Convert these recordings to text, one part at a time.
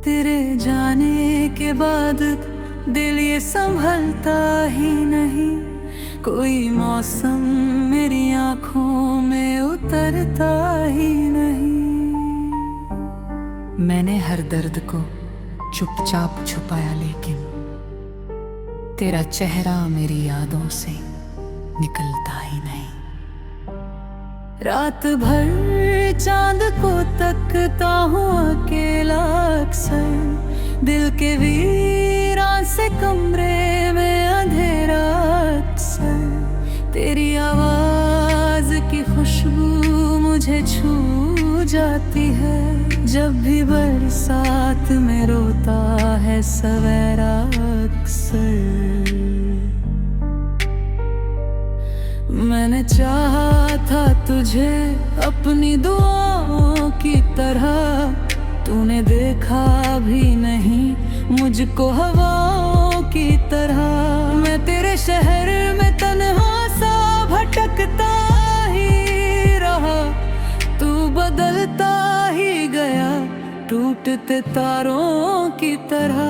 तेरे जाने के बाद दिल ये संभलता ही नहीं, कोई मौसम मेरी आंखों में उतरता ही नहीं। मैंने हर दर्द को चुपचाप छुपाया, लेकिन तेरा चेहरा मेरी यादों से निकलता ही नहीं। रात भर चांद को तकता हूँ अकेला अक्सर, दिल के वीरान से कमरे में अंधेरा अक्सर। तेरी आवाज की खुशबू मुझे छू जाती है, जब भी बरसात में रोता है सवेरा अक्सर। मैंने चाहा था तुझे अपनी दुआओं की तरह, तूने देखा भी नहीं मुझको हवाओं की तरह। मैं तेरे शहर में तन्हा सा भटकता ही रहा, तू बदलता ही गया टूटते तारों की तरह।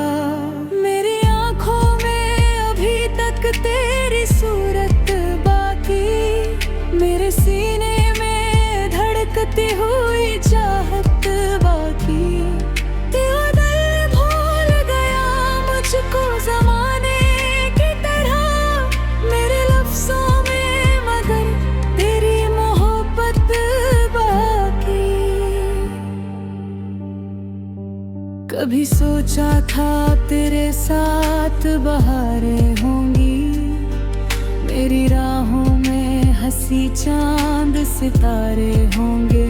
मेरी आंखों में अभी तक तेरी सूरत बाकी, मेरे सीने में धड़कती हुई चाहत बाकी। तेरा दिल भूल गया मुझको ज़माने की तरह, मेरे लफ्ज़ों में मगर तेरी मोहब्बत बाकी। कभी सोचा था तेरे साथ बहारें होंगी, मेरी राहों में हंसी चांद सितारे होंगे।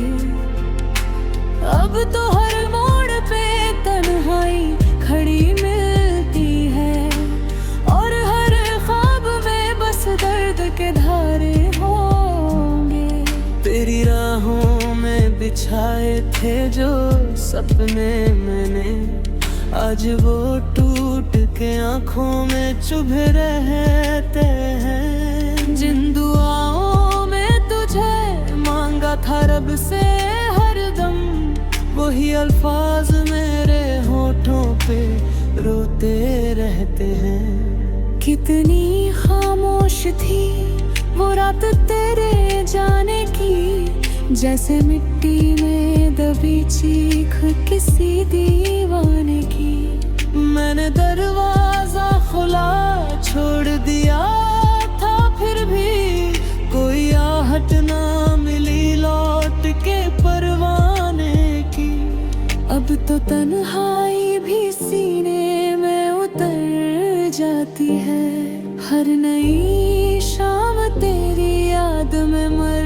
अब तो हर मोड़ पे तन्हाई खड़ी मिलती है, और हर ख्वाब में बस दर्द के धारे होंगे। तेरी राहों में बिछाए थे जो सपने मैंने, आज वो टूट के आंखों में चुभे रहते हैं। जिन दुआओं में तुझे मांगा था रब से हरदम, वही अल्फाज मेरे होठों पे रोते रहते हैं। कितनी खामोश थी वो रात तेरे जाने की, जैसे मिट्टी में दबी चीख किसी दीवाने की। मैंने दरवाजा खुला छोड़ दिया था, फिर भी कोई आहट ना मिली लौट के परवाने की। अब तो तन्हाई भी सीने में उतर जाती है, हर नई शाम तेरी याद में मर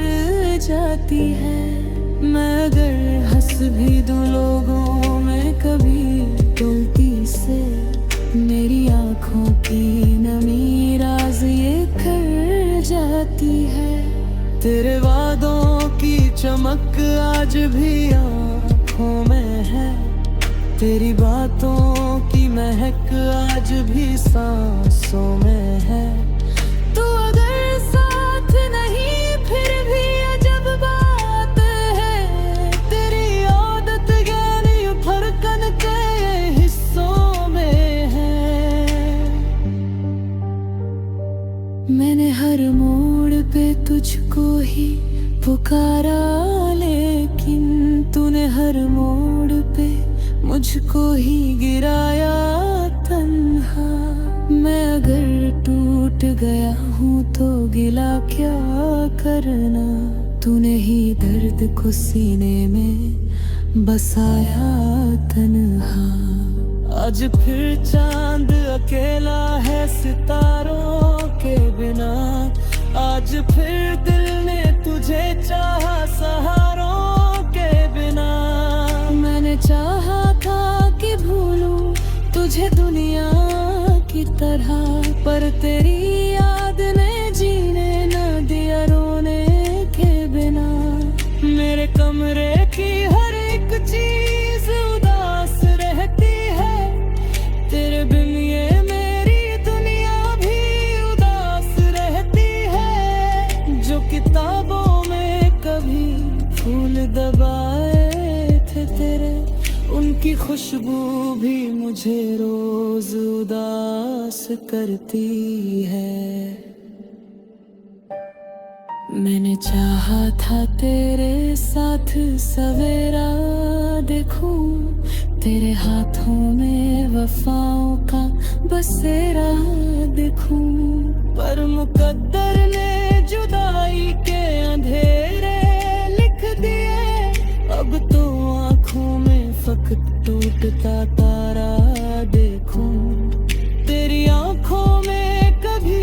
जाती है। मैं अगर हंस भी दूं लोगों में कभी गलती से, मेरी आंखों की नमी राज ये कर जाती है। तेरे वादों की चमक आज भी आंखों में है, तेरी बातों की महक आज भी सांसों में है। तू अगर साथ नहीं फिर भी अजब बात है, तेरी आदत यानी धड़कन के हिस्सों में है। मैंने हर मोड़ पे तुझको ही पुकारा, लेकिन तूने हर मोड़ पे मुझको ही गिराया तन्हा। मैं अगर टूट गया हूँ तो गिला क्या करना, तूने ही दर्द को सीने में बसाया तन्हा। आज फिर चांद अकेला है सितारों के बिना, आज फिर दिल ने तुझे चाहा सहारों के बिना। मैंने चाहा था कि भूलूं तुझे दुनिया की तरह, पर तेरी याद ने जीने न दिया रोने के बिना। मेरे कमरे की हर एक चीज उदास रहती है, तेरे बिन ये मेरी दुनिया भी उदास रहती है। जो किताबों में कभी फूल दबाए थे तेरे, उनकी की खुशबू भी मुझे रोज उदास करती है। मैंने चाहा था तेरे साथ सवेरा देखूं, तेरे हाथों में वफाओं का बसेरा देखूं, पर मुकद्दर ने जुदाई के अंधेरे लिख दिए। अब तो आंखों में फकत टूटता तारा देखूं, तेरी आंखों में कभी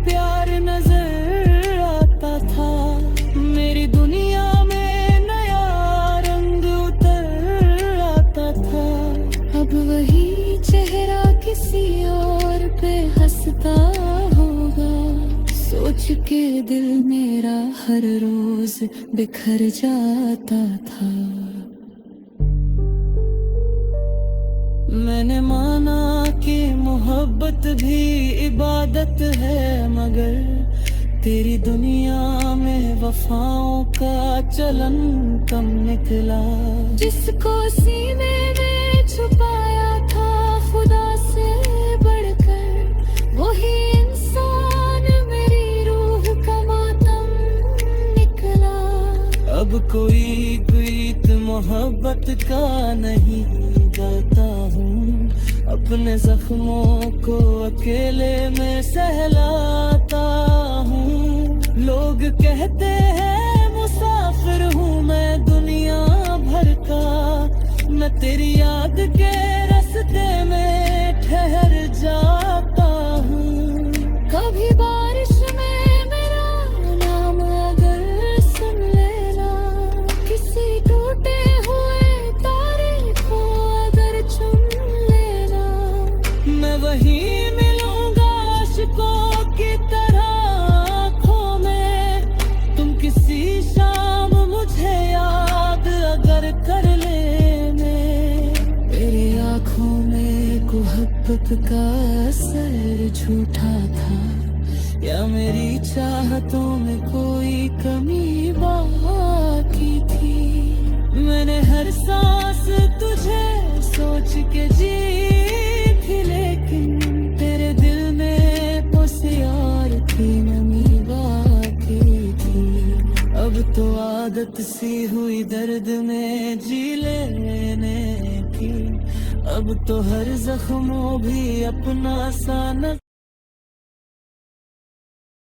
प्यार नजर आता था, मेरी दुनिया में नया रंग उतर आता था। अब वही चेहरा किसी और पे हंसता होगा, सोच के दिल मेरा हर रोज बिखर जाता था। मैंने माना कि मोहब्बत भी इबादत है, मगर तेरी दुनिया में वफाओं का चलन कम निकला। जिसको सीने में छुपाया था खुदा से बढ़कर, वही इंसान मेरी रूह का मातम निकला। अब कोई गीत मोहब्बत का नहीं गाता हूँ, अपने जख्मों को अकेले में सहलाता हूँ। लोग कहते हैं मुसाफिर हूँ मैं दुनिया भर का, मैं तेरी याद के रास्ते में ठहर जाता हूँ। कभी बारिश में मेरा नाम अगर सुन लेना, किसी टूटे हुए तारे को अगर चुन लेना, मैं वही मिलूंगा आशिकों की तरह आँखों में। तुम किसी शाम मुझे याद अगर कर लेने, मेरी आँखों में मोहब्बत का असर झूठा था, या मेरी चाहतों में कोई कमी बाकी थी। मैंने हर सांस तुझे सोच के जी थी, लेकिन तेरे दिल में पुसियार की नमी बाकी थी। अब तो आदत सी हुई दर्द में जी लेने की, अब तो हर जख्मों भी अपना सा न